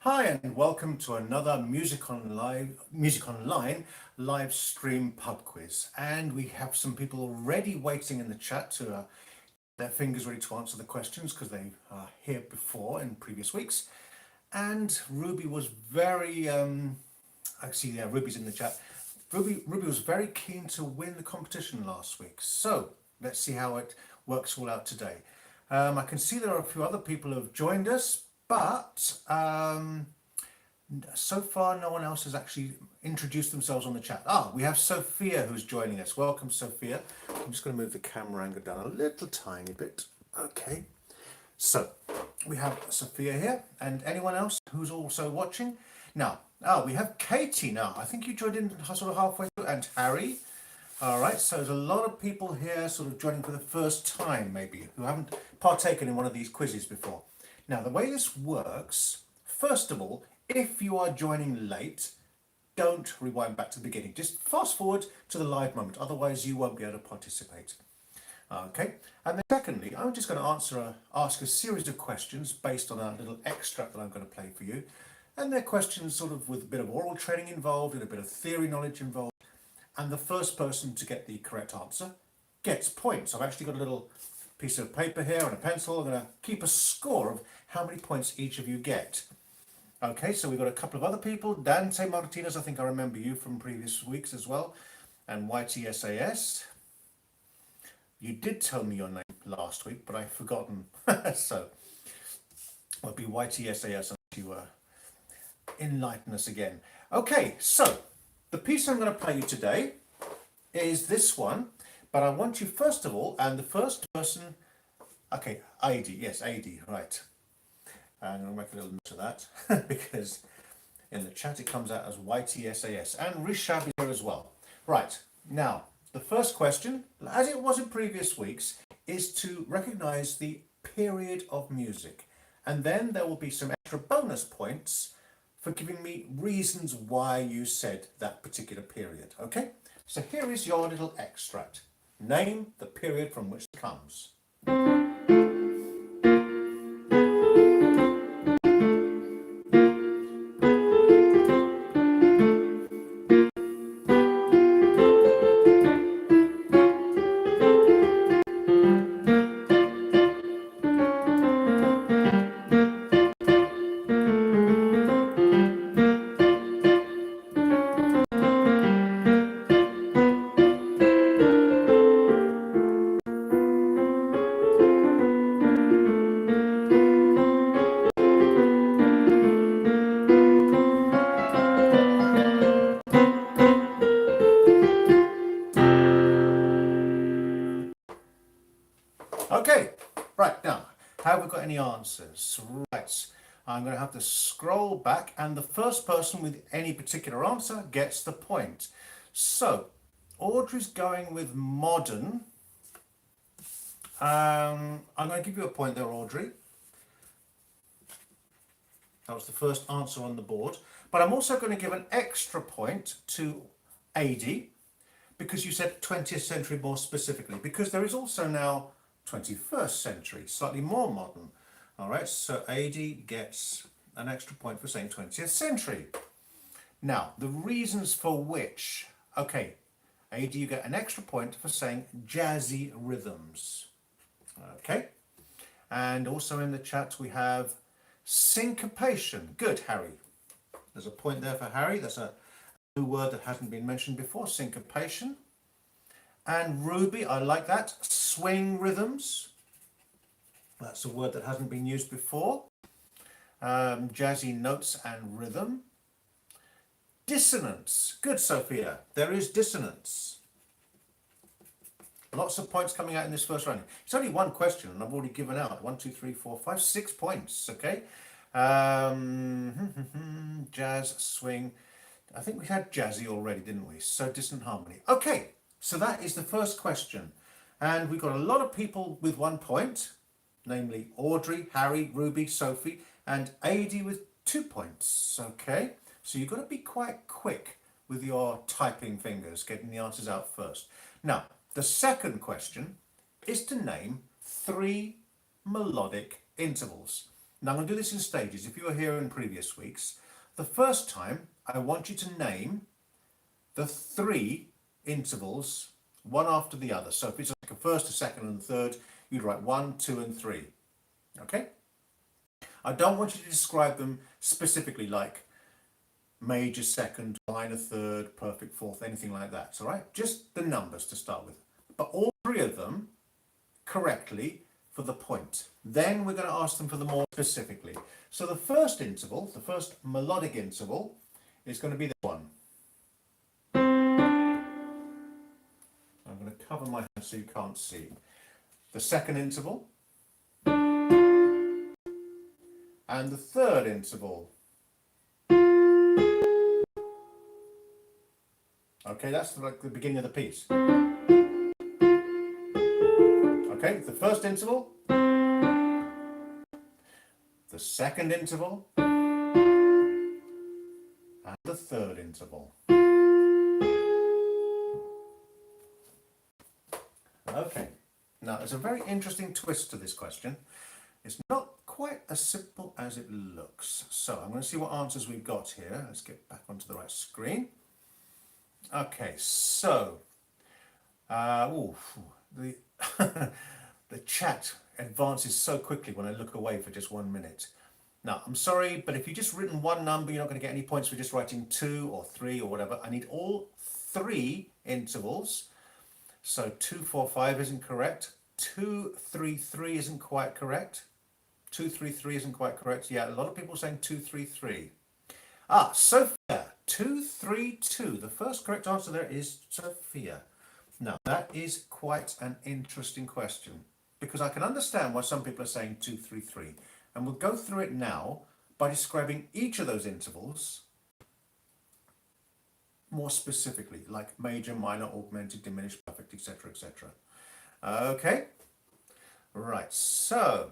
Hi and welcome to another Music Online live stream pub quiz. And we have some people already waiting in the chat to their fingers ready to answer the questions because they are here before in previous weeks. And Ruby was very, Ruby's in the chat. Ruby was very keen to win the competition last week. So let's see how it works all out today. I can see there are a few other people who have joined us, but so far no one else has actually introduced themselves on the chat. We have Sophia who's joining us. Welcome, Sophia. I'm just going to move the camera angle down a little tiny bit. Okay, so we have Sophia here, and anyone else who's also watching now. We have Katie now. I think you joined in sort of halfway through, and Harry. All right, so there's a lot of people here sort of joining for the first time, maybe, who haven't partaken in one of these quizzes before. Now, the way this works, first of all, if you are joining late, don't rewind back to the beginning. Just fast forward to the live moment, otherwise you won't be able to participate. Okay, and then secondly, I'm just going to ask a series of questions based on a little extract that I'm going to play for you. And they're questions sort of with a bit of oral training involved and a bit of theory knowledge involved. And the first person to get the correct answer gets points. I've actually got a little piece of paper here and a pencil. I'm going to keep a score of how many points each of you get. Okay, so we've got a couple of other people. Dante Martinez, I think I remember you from previous weeks as well. And YTSAS. You did tell me your name last week, but I've forgotten. So it'll be YTSAS unless you enlighten us again. Okay, so the piece I'm going to play you today is this one. But I want you first of all, and the first person, okay, AD, yes, AD, right. I'm going to make a little note of that because in the chat it comes out as YTSAS, and Rishab is here as well. Right, now the first question, as it was in previous weeks, is to recognize the period of music, and then there will be some extra bonus points for giving me reasons why you said that particular period. Okay, so here is your little extract. Name the period from which it comes. Okay, right now, have we got any answers? Right, I'm going to have to scroll back, and the first person with any particular answer gets the point. So, Audrey's going with modern. I'm going to give you a point there, Audrey. That was the first answer on the board. But I'm also going to give an extra point to AD, because you said 20th century more specifically, because there is also now 21st century, slightly more modern. All right, so AD gets an extra point for saying 20th century. Now, the reasons for which, okay, AD, you get an extra point for saying jazzy rhythms. Okay, and also in the chat we have syncopation. Good, Harry. There's a point there for Harry. That's a new word that hasn't been mentioned before, syncopation. And Ruby, I like that. Swing rhythms. That's a word that hasn't been used before. Jazzy notes and rhythm. Dissonance. Good, Sophia. There is dissonance. Lots of points coming out in this first round. It's only one question, and I've already given out 1, 2, 3, 4, 5, 6 points. Okay. Jazz, swing. I think we had jazzy already, didn't we? So dissonant harmony. Okay. So that is the first question. And we've got a lot of people with 1 point, namely Audrey, Harry, Ruby, Sophie, and AD with 2 points. Okay, so you've got to be quite quick with your typing fingers, getting the answers out first. Now, the second question is to name 3 melodic intervals. Now I'm going to do this in stages. If you were here in previous weeks, the first time I want you to name the 3 intervals, one after the other. So if it's like a first, a second and a third, you'd write 1, 2 and 3. Okay? I don't want you to describe them specifically like major second, minor third, perfect fourth, anything like that. All right? Just the numbers to start with. But all 3 of them correctly for the point. Then we're going to ask them for the more specifically. So the first interval, the first melodic interval, is going to be the one. I'm going to cover my hand so you can't see. The second interval. And the third interval. Okay, that's like the beginning of the piece. Okay, the first interval. The second interval. And the third interval. Okay, now there's a very interesting twist to this question. It's not quite as simple as it looks. So I'm going to see what answers we've got here. Let's get back onto the right screen. Okay, so the the chat advances so quickly when I look away for just 1 minute. Now, I'm sorry, but if you've just written one number, you're not going to get any points for just writing 2 or 3 or whatever. I need all 3 intervals. So 2, 4, 5 isn't correct. 2, 3, 3 isn't quite correct. 2, 3, 3 isn't quite correct. Yeah, a lot of people saying 2, 3, 3. Sophia, 2, 3, 2. The first correct answer there is Sophia. Now, that is quite an interesting question because I can understand why some people are saying 2, 3, 3. And we'll go through it now by describing each of those intervals more specifically, like major, minor, augmented, diminished, perfect, etc., etc. Okay, right, so,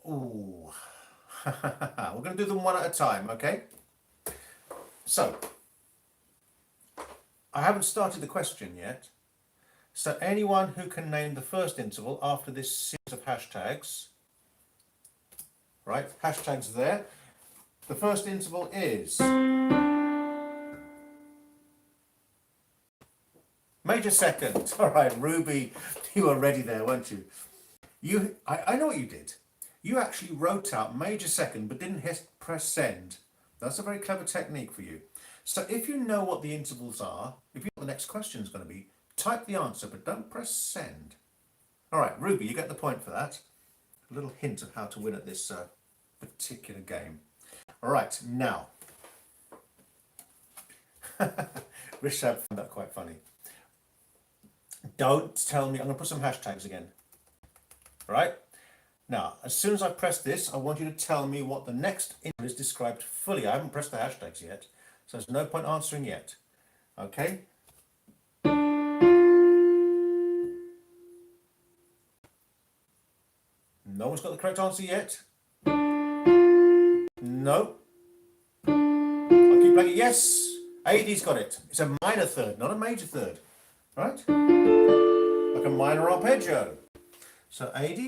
we're going to do them one at a time, okay? So, I haven't started the question yet, so anyone who can name the first interval after this series of hashtags, right, hashtags there, the first interval is major second. All right, Ruby, you were ready there, weren't you? I know what you did. You actually wrote out major second, but didn't press send. That's a very clever technique for you. So if you know what the intervals are, if you know what the next question is going to be, type the answer, but don't press send. All right, Ruby, you get the point for that. A little hint of how to win at this particular game. All right, now. Rishabh found that quite funny. Don't tell me, I'm going to put some hashtags again. All right? Now, as soon as I press this, I want you to tell me what the next interval is described fully. I haven't pressed the hashtags yet, so there's no point answering yet. Okay? No one's got the correct answer yet? No? I'll keep playing it. Yes! AD's got it. It's a minor third, not a major third. Right? Like a minor arpeggio. So AD,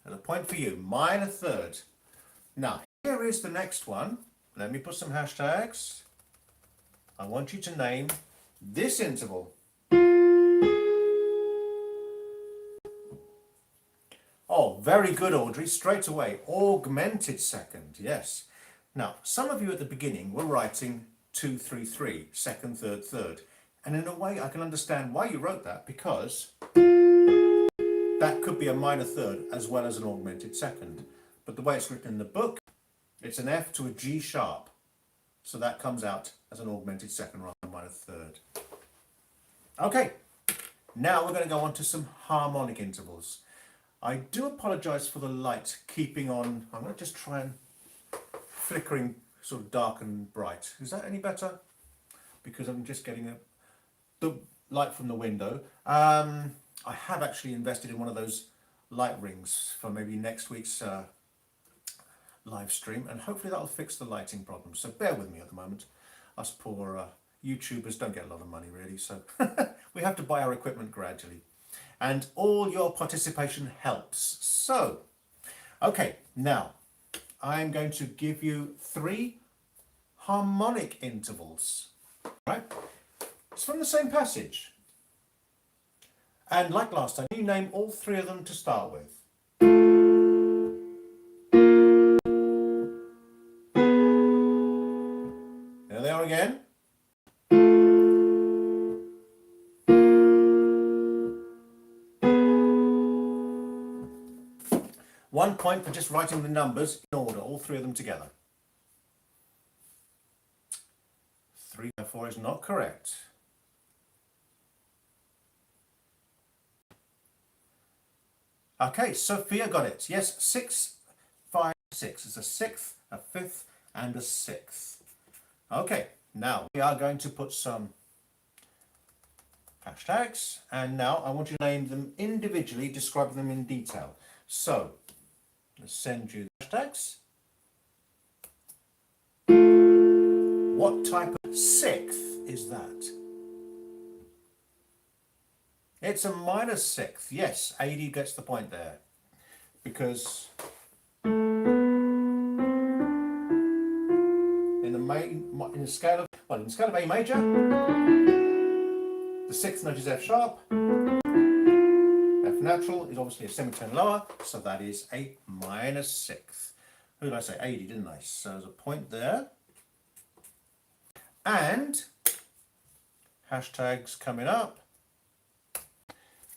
and a point for you, minor third. Now, here is the next one. Let me put some hashtags. I want you to name this interval. Oh, very good, Audrey, straight away. Augmented second, yes. Now, some of you at the beginning were writing 2, 3, 3, second, third, third. And in a way, I can understand why you wrote that, because that could be a minor third as well as an augmented second. But the way it's written in the book, it's an F to a G sharp. So that comes out as an augmented second rather than a minor third. Okay, now we're going to go on to some harmonic intervals. I do apologise for the light keeping on. I'm going to just try and flickering sort of dark and bright. Is that any better? Because I'm just getting the light from the window. I have actually invested in one of those light rings for maybe next week's live stream, and hopefully that'll fix the lighting problem. So bear with me at the moment. Us poor YouTubers don't get a lot of money really, so we have to buy our equipment gradually. And all your participation helps. So Okay, now I'm going to give you 3 harmonic intervals, right? It's from the same passage. And like last time, you name all 3 of them to start with. There they are again. 1 point for just writing the numbers in order, all 3 of them together. 3 by 4 is not correct. Okay, Sophia got it. Yes, 6, 5, 6. It's a 6th, a 5th, and a 6th. Okay, now we are going to put some hashtags, and now I want you to name them individually, describe them in detail. So, let's send you the hashtags. What type of 6th is that? It's a minor 6th. Yes, AD gets the point there. Because in the scale of A major, the 6th note is F sharp. F natural is obviously a semitone lower, so that is a minor 6th. Who did I say? AD, didn't I? So there's a point there. And hashtags coming up.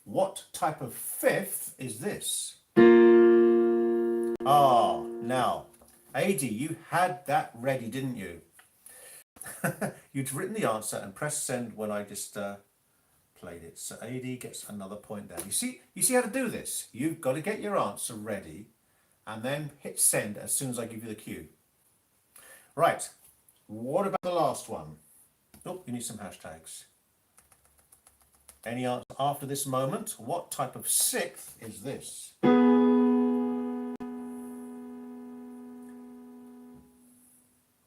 What type of 5th is this? Ah, now, AD, you had that ready, didn't you? You'd written the answer and pressed send when I just played it. So AD gets another point there. You see how to do this? You've got to get your answer ready and then hit send as soon as I give you the cue. Right, what about the last one? Oh, you need some hashtags. Any answer after this moment? What type of 6th is this?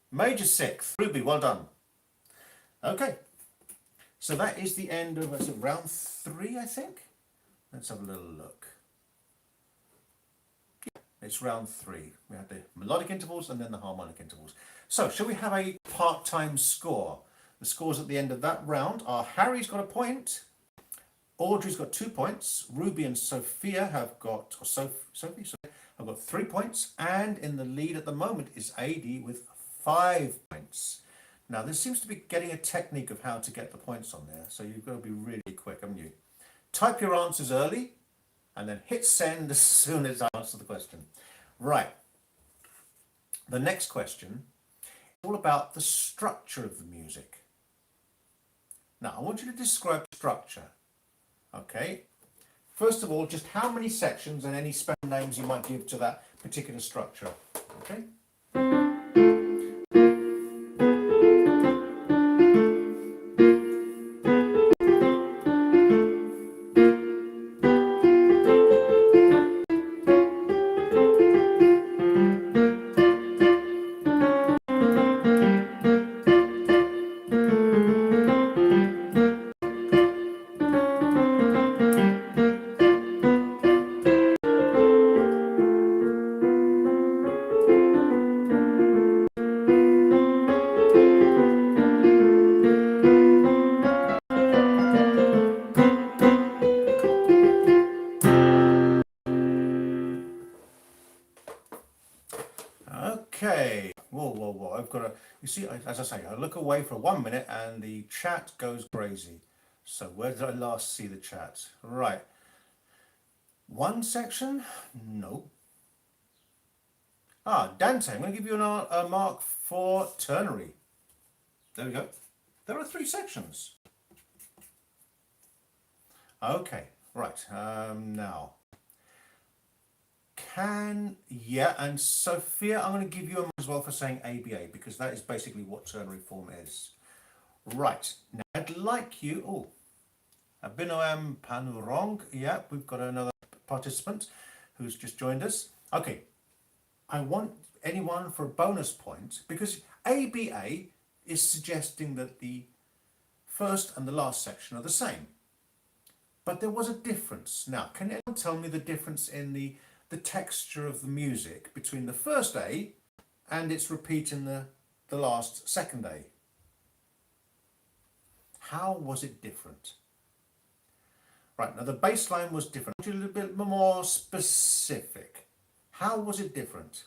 Major 6th. Ruby, well done. Okay. So that is the end of round 3, I think. Let's have a little look. Yeah, it's round 3. We had the melodic intervals and then the harmonic intervals. So, shall we have a part-time score? The scores at the end of that round are Harry's got a point. Audrey's got 2 points. Ruby and Sophia have got, or Sophie have got 3 points. And in the lead at the moment is AD with 5 points. Now this seems to be getting a technique of how to get the points on there. So you've got to be really quick, haven't you? Type your answers early and then hit send as soon as I answer the question. Right. The next question is all about the structure of the music. Now I want you to describe structure. Okay, first of all, just how many sections and any special names you might give to that particular structure. Okay. Okay, whoa, I've got to, you see, as I say, I look away for 1 minute and the chat goes crazy. So where did I last see the chat? Right. 1 section? No. Ah, Dante, I'm going to give you a mark for ternary. There we go. There are 3 sections. Okay, right, now. And Sophia, I'm going to give you a mark as well for saying ABA, because that is basically what ternary form is. Right, now I'd like you, Abinoam Panurong, yeah, we've got another participant who's just joined us. Okay, I want anyone for a bonus point, because ABA is suggesting that the first and the last section are the same. But there was a difference. Now, can anyone tell me the difference in the the texture of the music between the first A and its repeat in the last second A? How was it different? Right, now the bass line was different. A little bit more specific. How was it different?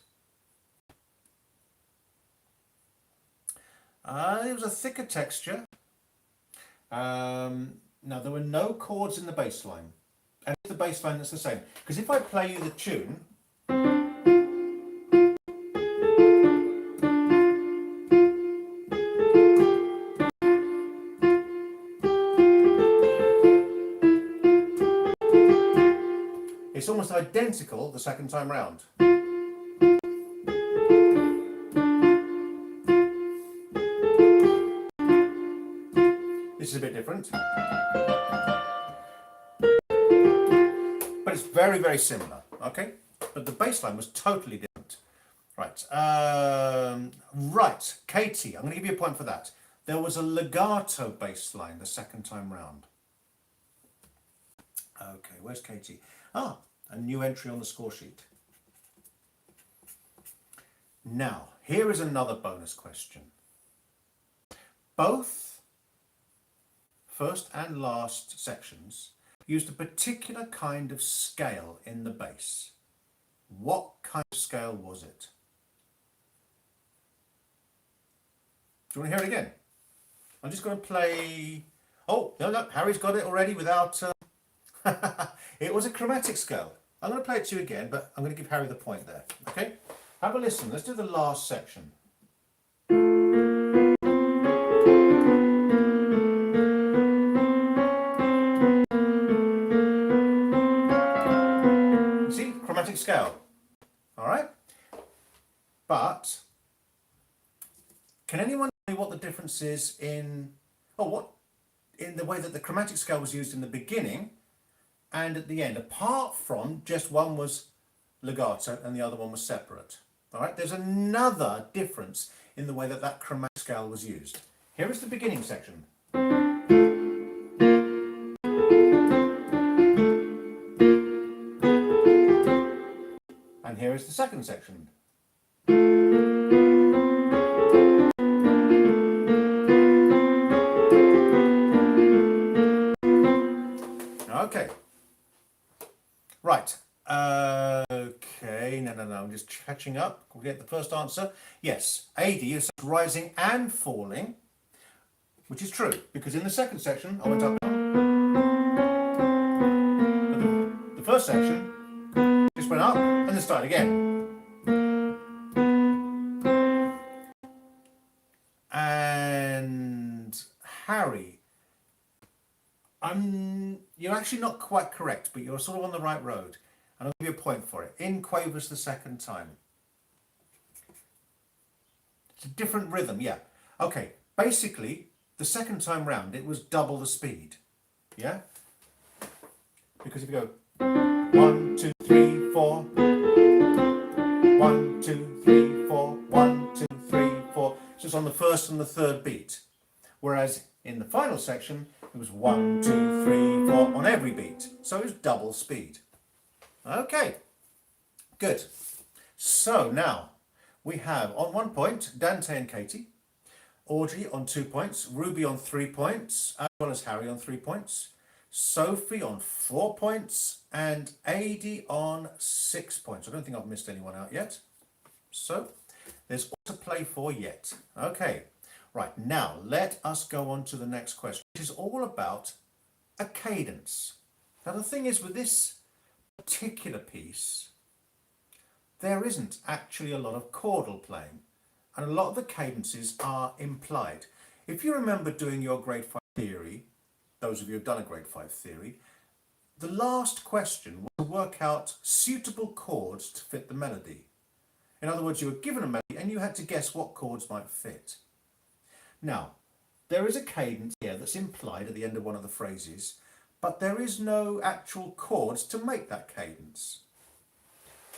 It was a thicker texture. Now there were no chords in the bass line. And it's the bass line that's the same. Because if I play you the tune, it's almost identical the second time round. This is a bit different. But it's very, very similar, okay? But the bass line was totally different. Right, right, Katie, I'm going to give you a point for that. There was a legato bass line the second time round. Okay, where's Katie? Ah, a new entry on the score sheet. Now, here is another bonus question. Both first and last sections used a particular kind of scale in the bass. What kind of scale was it? Do you want to hear it again? I'm just going to play... Oh, no, Harry's got it already without... It was a chromatic scale. I'm going to play it to you again, but I'm going to give Harry the point there. Okay? Have a listen. Let's do the last section. See? Chromatic scale. All right? But can anyone tell me what the difference is in... in the way that the chromatic scale was used in the beginning and at the end, apart from just one was legato and the other one was separate. All right, there's another difference in the way that that chromatic scale was used. Here is the beginning section. And here is the second section. Okay. Right. Okay. No. I'm just catching up. We'll get the first answer. Yes. AD is rising and falling, which is true because in the second section I went up and down. But the first section just went up and then started again. And Harry, you're actually not quite correct, but you're sort of on the right road. And I'll give you a point for it. In quavers the second time. It's a different rhythm, yeah. Okay, basically, the second time round, it was double the speed. Yeah? Because if you go 1, 2, 3, 4, 1, 2, 3, 4, 1, 2, 3, 4. So it's on the first and the third beat. Whereas in the final section, it was 1, 2, 3, 4 on every beat. So it was double speed. Okay, good. So now we have on 1 point Dante and Katie, Audrey on 2 points, Ruby on 3 points, as well as Harry on 3 points, Sophie on 4 points, and Adi on 6 points. I don't think I've missed anyone out yet. So there's all to play for yet. Okay, right, now let us go on to the next question, which is all about a cadence. Now the thing is with this particular piece, there isn't actually a lot of chordal playing, and a lot of the cadences are implied. If you remember doing your grade 5 theory, those of you who've done a grade 5 theory, the last question was to work out suitable chords to fit the melody. In other words, you were given a melody and you had to guess what chords might fit. Now, there is a cadence here that's implied at the end of one of the phrases, but there is no actual chords to make that cadence.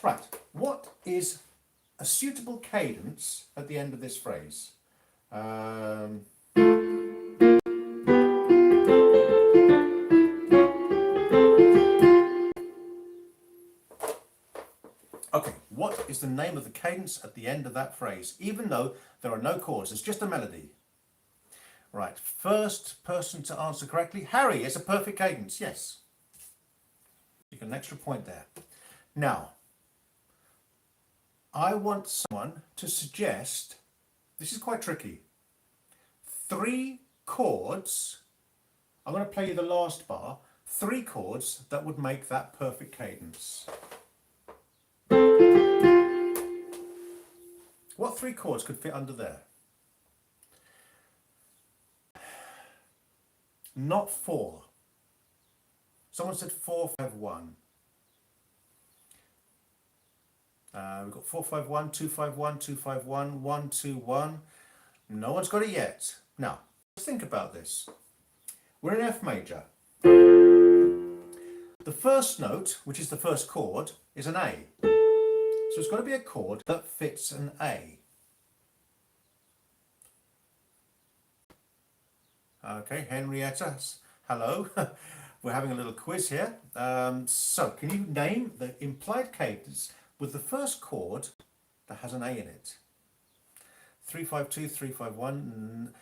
Right, what is a suitable cadence at the end of this phrase? is the name of the cadence at the end of that phrase, even though there are no chords. It's just a melody. Right, first person to answer correctly. Harry, it's a perfect cadence. Yes. You get an extra point there. Now, I want someone to suggest, this is quite tricky, 3 chords. I'm going to play you the last bar. 3 chords that would make that perfect cadence. What 3 chords could fit under there? Not 4. Someone said 4, 5, 1. We've got 4, 5, 1, 2, 5, 1, 2, 5, 1, 1, 2, 1. No one's got it yet. Now, let's think about this. We're in F major. The first note, which is the first chord, is an A. So it's got to be a chord that fits an A. Okay, Henrietta, hello. We're having a little quiz here. So can you name the implied cadence with the first chord that has an A in it? 3, 5, 2, 3, 5, 1.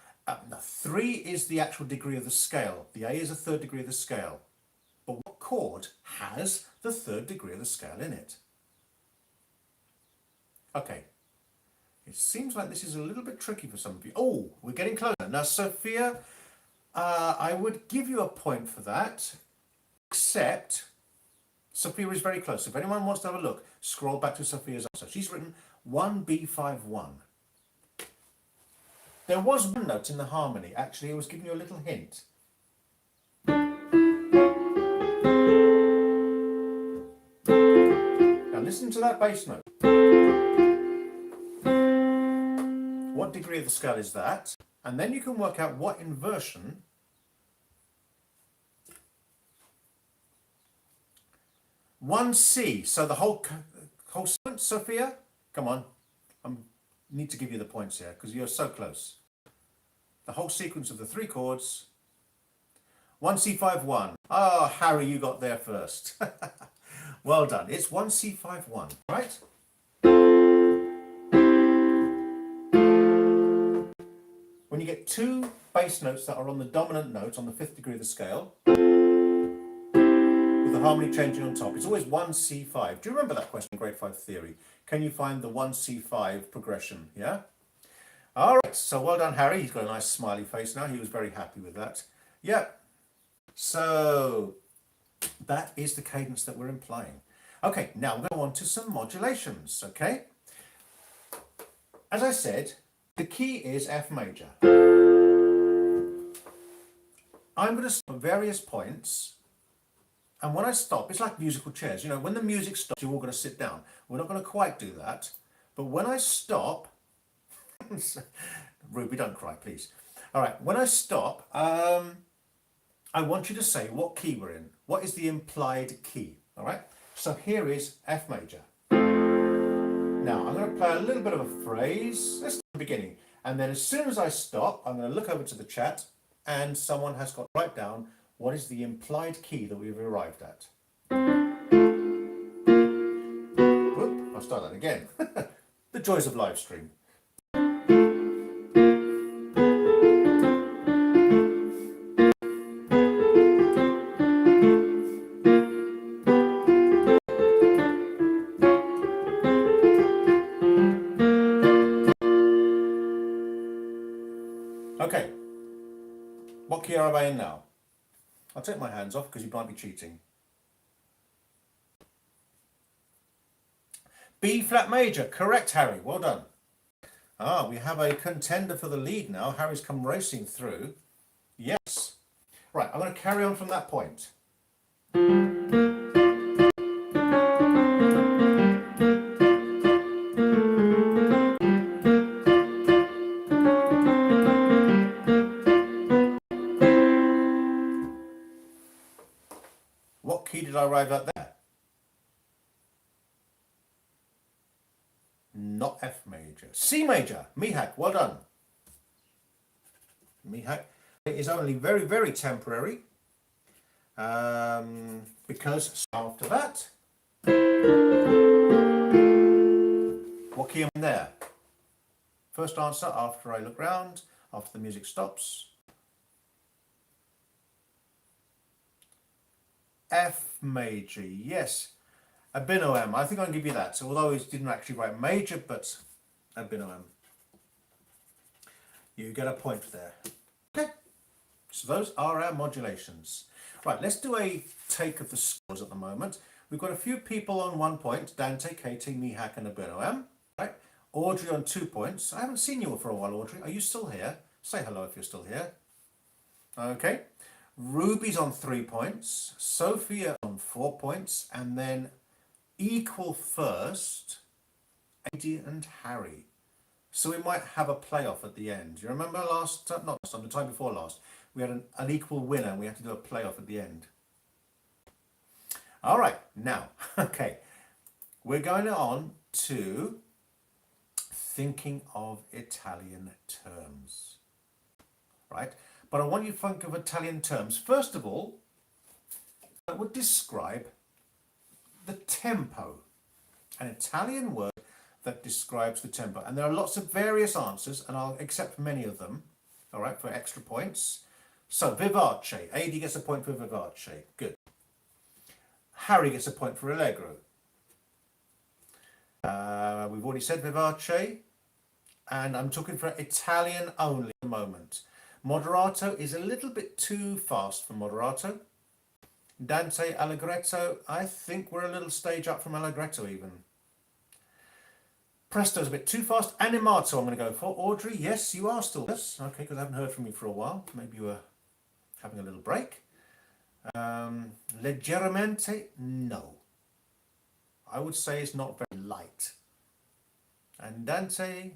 No, 3 is the actual degree of the scale. The A is a third degree of the scale. But what chord has the third degree of the scale in it? Okay. It seems like this is a little bit tricky for some of you. Oh, we're getting closer. Now, Sophia, I would give you a point for that, except Sophia is very close. If anyone wants to have a look, scroll back to Sophia's answer. She's written 1B51. There was one note in the harmony. Actually, I was giving you a little hint. Now listen to that bass note. What degree of the scale is that? And then you can work out what inversion one C. So the whole sequence, Sophia, come on. I need to give you the points here because you're so close. The whole sequence of the 3 chords. 1C51. Oh, Harry, you got there first. Well done. It's 1C51, right? When you get 2 bass notes that are on the dominant note on the 5th degree of the scale, with the harmony changing on top, it's always 1C5. Do you remember that question in grade 5 theory? Can you find the 1C5 progression? Yeah? All right, so well done, Harry. He's got a nice smiley face now. He was very happy with that. Yeah. So that is the cadence that we're implying. Okay, now we're going on to some modulations, okay? As I said, the key is F major. I'm going to stop at various points, and when I stop, it's like musical chairs. You know, when the music stops, you're all going to sit down. We're not going to quite do that, but when I stop, Ruby, don't cry, please. All right, when I stop, I want you to say what key we're in. What is the implied key? All right, so here is F major. Now, I'm going to play a little bit of a phrase. Let's start at the beginning. And then as soon as I stop, I'm going to look over to the chat and someone has got to write down what is the implied key that we've arrived at. Whoop, I'll start that again. The joys of live stream. Okay, what key are I in now? I'll take my hands off because you might be cheating. B flat major, correct, Harry, well done. Ah, we have a contender for the lead now. Harry's come racing through. Yes. Right, I'm going to carry on from that point. What key did I arrive at there? Not F major. C major. Mihak, well done. Mihak. It is only very, very temporary. Because after that, What key am I in there? First answer after I look round, after the music stops. F major, yes. Abinoam, I think I'll give you that. So although it didn't actually write major, but Abinoam. You get a point there. Okay, so those are our modulations. Right, let's do a take of the scores at the moment. We've got a few people on 1 point, Dante, Katie, Mihak and Abinoam. Right, Audrey on 2 points. I haven't seen you for a while, Audrey. Are you still here? Say hello if you're still here. Okay. Ruby's on 3 points, Sophia on 4 points, and then equal first, Eddie and Harry. So we might have a playoff at the end. You remember not last time, the time before last, we had an equal winner and we had to do a playoff at the end. All right, now, okay, we're going on to thinking of Italian terms, right? But I want you to think of Italian terms. First of all, that would describe the tempo, an Italian word that describes the tempo. And there are lots of various answers, and I'll accept many of them, all right, for extra points. So, vivace. AD gets a point for vivace. Good. Harry gets a point for allegro. We've already said vivace, and I'm talking for Italian only at the moment. Moderato is a little bit too fast for moderato. Dante, allegretto, I think we're a little stage up from allegretto even. Presto's a bit too fast. Animato I'm going to go for. Audrey, yes, you are still. Yes, okay, because I haven't heard from you for a while. Maybe you were having a little break. Leggermente, no. I would say it's not very light. Andante,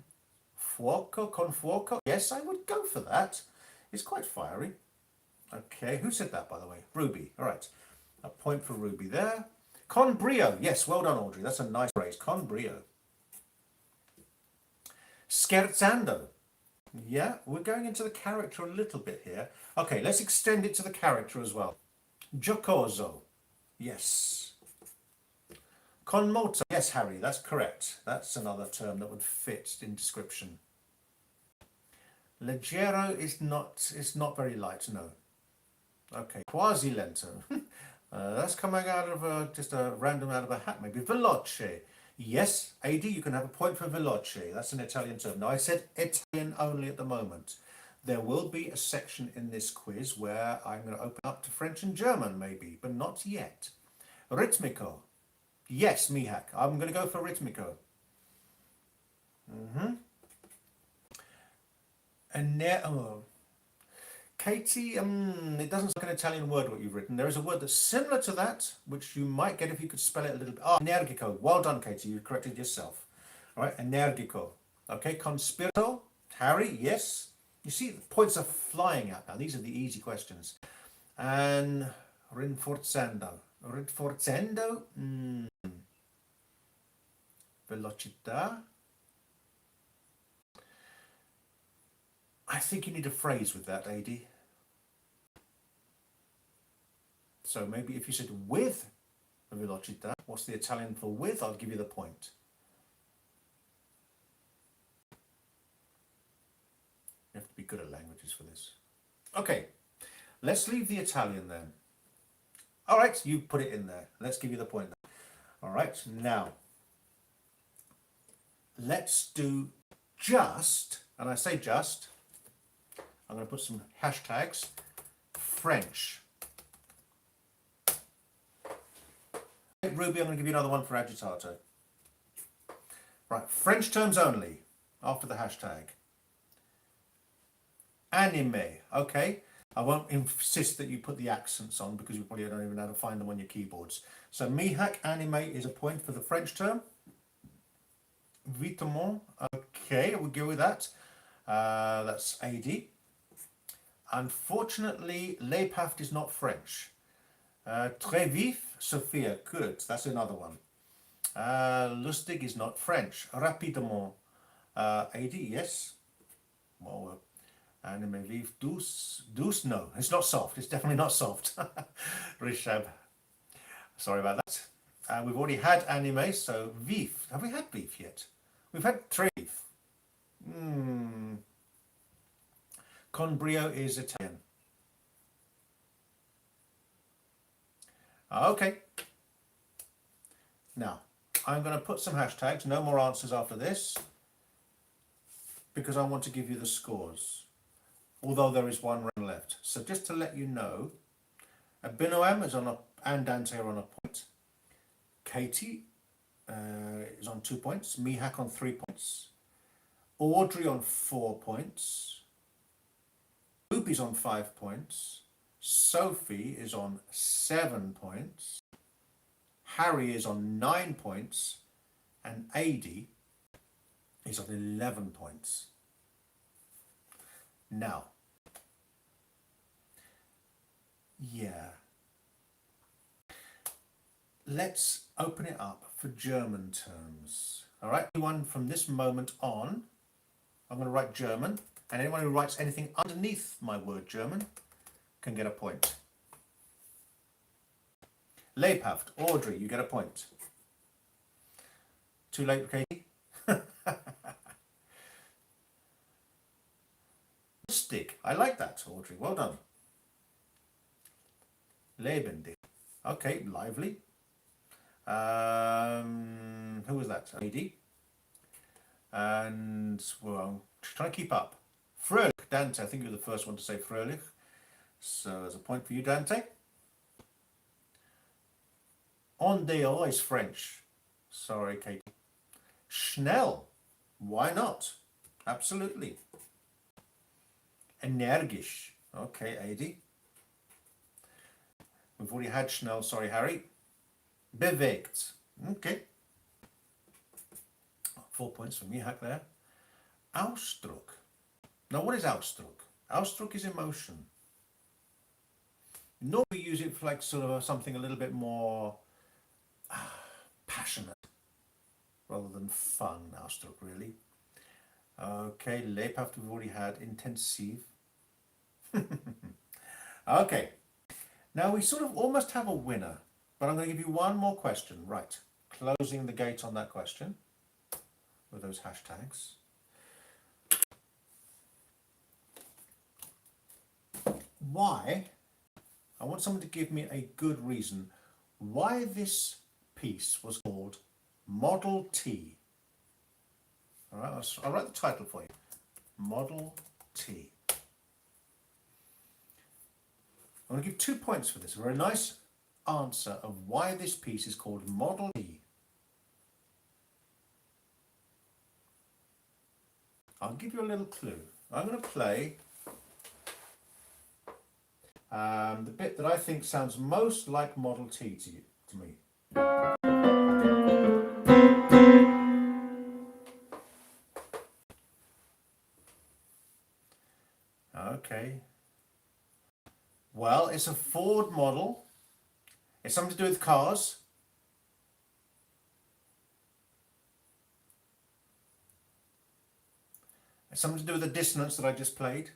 fuoco, con fuoco, yes, I would go for that. It's quite fiery. Okay, who said that, by the way? Ruby. All right, a point for Ruby there. Con brio, yes, well done, Audrey. That's a nice phrase. Con brio. Scherzando. Yeah, we're going into the character a little bit here. Okay, let's extend it to the character as well. Giocoso. Yes. Con moto. Yes, Harry, that's correct. That's another term that would fit in description. Leggero is not very light, no. Okay, quasi lento. That's coming out of just a random out of a hat, maybe. Veloce. Yes, AD, you can have a point for veloce. That's an Italian term. Now, I said Italian only at the moment. There will be a section in this quiz where I'm going to open up to French and German, maybe, but not yet. Ritmico. Yes, Mihak. I'm going to go for ritmico. Katie, it doesn't sound like an Italian word what you've written. There is a word that's similar to that, which you might get if you could spell it a little bit. Oh, energico. Well done, Katie. You corrected yourself. All right, energico. Okay, conspirato. Harry, yes. You see, the points are flying out now. These are the easy questions. And rinforzando. Rinforzando? Velocità. I think you need a phrase with that, AD. So maybe if you said with velocità, what's the Italian for with? I'll give you the point. You have to be good at languages for this. Okay, let's leave the Italian then. All right, you put it in there. Let's give you the point. All right, now let's do just, and I say just, I'm going to put some hashtags, French. Ruby, I'm going to give you another one for agitato. Right, French terms only, after the hashtag. Anime, okay. I won't insist that you put the accents on because you probably don't even know how to find them on your keyboards. So Mihak, anime is a point for the French term. Vitement, okay, we'll go with that. That's AD. Unfortunately, Les Paft is not French. Très vif, Sophia, good, that's another one. Lustig is not French. Rapidement, AD, yes. Well, anime vif, douce, douce, no, it's not soft, it's definitely not soft. Rishab, sorry about that. We've already had anime, so vif. Have we had vif yet? We've had 3. Con brio is Italian. Okay. Now, I'm going to put some hashtags, no more answers after this, because I want to give you the scores, although there is one round left. So just to let you know, Abinoam is on and Dante are on a point. Katie is on 2 points. Mihak on 3 points. Audrey on 4 points. Ruby's on 5 points. Sophie is on 7 points. Harry is on 9 points. And Adi is on 11 points. Now, yeah. Let's open it up for German terms. All right, anyone from this moment on, I'm going to write German, and anyone who writes anything underneath my word German can get a point. Lebhaft, Audrey, you get a point. Too late, Katie? Stick, I like that, Audrey, well done. Lebendig, okay, lively. Who was that? AD. And well, I'm trying to keep up. Fröhlich, Dante, I think you were the first one to say Fröhlich. So there's a point for you, Dante. En dehors is French. Sorry, Katie. Schnell, why not? Absolutely. Energisch, okay, AD. We've already had Schnell, sorry, Harry. Bewegt, okay. 4 points for me, Hack there. Ausdruck. Now, what is Ausdruck? Ausdruck is emotion. Normally we use it for like sort of something a little bit more passionate rather than fun, Ausdruck, really. Okay, Lebhaft we've already had. Intensiv. Okay. Now we sort of almost have a winner, but I'm going to give you one more question. Right, closing the gate on that question with those hashtags. Why? I want someone to give me a good reason why this piece was called Model T. All right, I'll write the title for you. Model T. I'm going to give 2 points for this. A very nice answer of why this piece is called Model T. I'll give you a little clue. I'm going to play the bit that I think sounds most like Model T to me. Okay. Well, it's a Ford model. It's something to do with cars. It's something to do with the dissonance that I just played.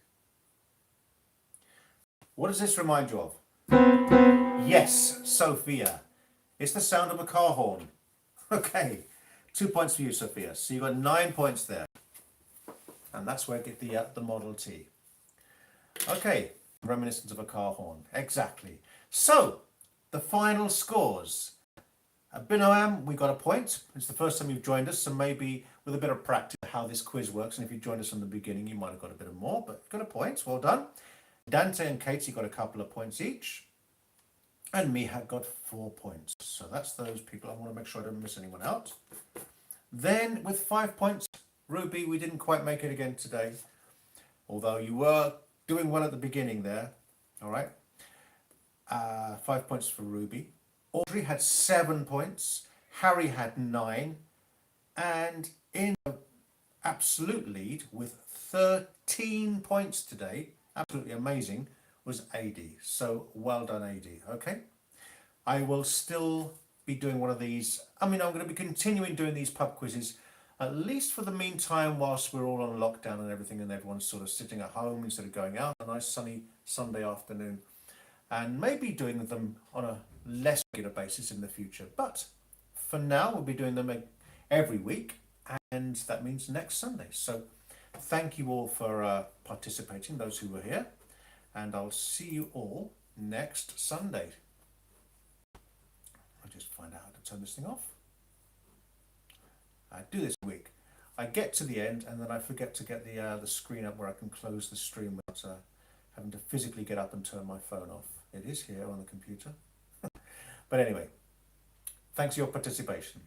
What does this remind you of? Yes, Sophia. It's the sound of a car horn. Okay, 2 points for you, Sophia. So you got 9 points there. And that's where I get the Model T. Okay, reminiscence of a car horn. Exactly. So, the final scores. Binoam, we got a point. It's the first time you've joined us, so maybe with a bit of practice how this quiz works, and if you joined us from the beginning, you might have got a bit more, but got a point. Well done. Dante and Katie got a couple of points each, and Mihak got 4 points. So that's those people. I want to make sure I don't miss anyone out. Then with 5 points, Ruby, we didn't quite make it again today, although you were doing well at the beginning there. All right. 5 points for Ruby. Audrey had 7 points. Harry had 9. And in the absolute lead with 13 points today, absolutely amazing, was AD. So well done, AD. Okay. I will still be doing one of these. I mean, I'm going to be continuing doing these pub quizzes, at least for the meantime, whilst we're all on lockdown and everything, and everyone's sort of sitting at home instead of going out on a nice sunny Sunday afternoon, and maybe doing them on a less regular basis in the future. But for now, we'll be doing them every week, and that means next Sunday. So thank you all for participating, those who were here, and I'll see you all next Sunday. I'll just find out how to turn this thing off. I do this week. I get to the end and then I forget to get the screen up where I can close the stream without having to physically get up and turn my phone off. It is here on the computer. But anyway, thanks for your participation.